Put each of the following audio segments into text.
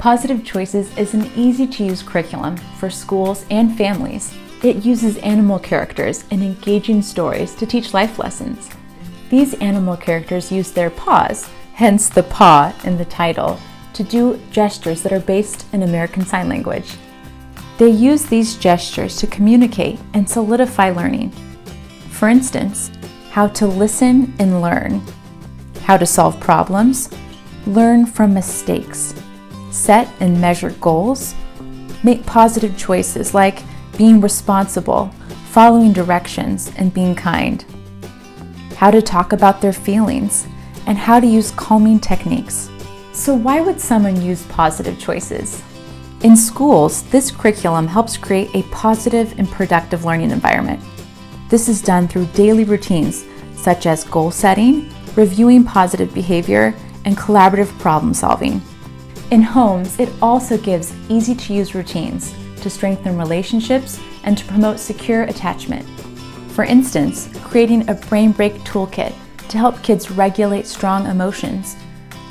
PAWsitive Choices is an easy-to-use curriculum for schools and families. It uses animal characters and engaging stories to teach life lessons. These animal characters use their paws, hence the paw in the title, to do gestures that are based in American Sign Language. They use these gestures to communicate and solidify learning. For instance, how to listen and learn, how to solve problems, learn from mistakes, set and measure goals, make positive choices like being responsible, following directions, and being kind, how to talk about their feelings, and how to use calming techniques. So why would someone use PAWsitive Choices? In schools, this curriculum helps create a positive and productive learning environment. This is done through daily routines such as goal setting, reviewing positive behavior, and collaborative problem solving. In homes, it also gives easy-to-use routines to strengthen relationships and to promote secure attachment. For instance, creating a brain break toolkit to help kids regulate strong emotions,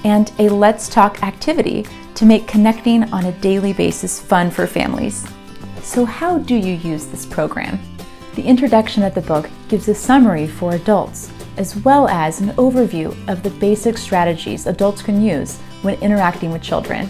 and a Let's Talk activity to make connecting on a daily basis fun for families. So how do you use this program? The introduction of the book gives a summary for adults, as well as an overview of the basic strategies adults can use when interacting with children.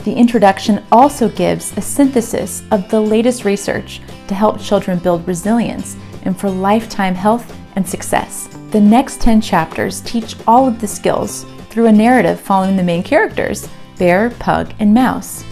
The introduction also gives a synthesis of the latest research to help children build resilience and for lifetime health and success. The next 10 chapters teach all of the skills through a narrative following the main characters, Bear, Pug, and Mouse.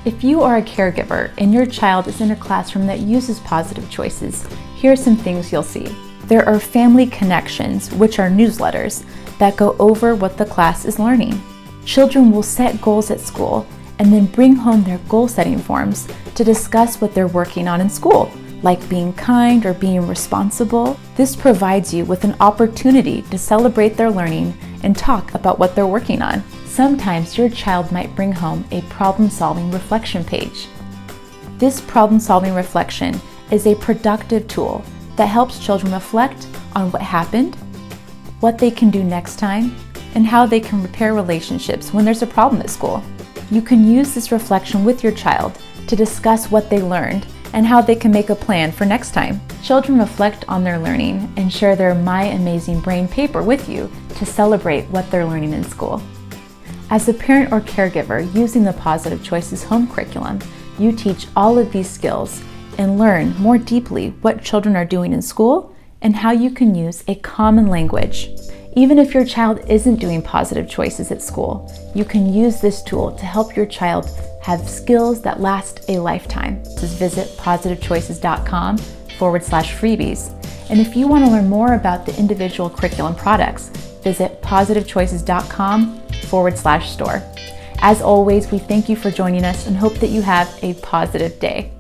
If you are a caregiver and your child is in a classroom that uses PAWsitive Choices, here are some things you'll see. There are family connections, which are newsletters that go over what the class is learning. Children will set goals at school and then bring home their goal-setting forms to discuss what they're working on in school, like being kind or being responsible. This provides you with an opportunity to celebrate their learning and talk about what they're working on. Sometimes your child might bring home a problem-solving reflection page. This problem-solving reflection is a productive tool that helps children reflect on what happened, what they can do next time, and how they can repair relationships when there's a problem at school. You can use this reflection with your child to discuss what they learned and how they can make a plan for next time. Children reflect on their learning and share their My Amazing Brain paper with you to celebrate what they're learning in school. As a parent or caregiver using the PAWsitive Choices home curriculum, you teach all of these skills and learn more deeply what children are doing in school and how you can use a common language. Even if your child isn't doing PAWsitive Choices at school, you can use this tool to help your child have skills that last a lifetime. Just visit pawsitivechoices.com/freebies. And if you want to learn more about the individual curriculum products, visit pawsitivechoices.com/store. As always, we thank you for joining us and hope that you have a positive day.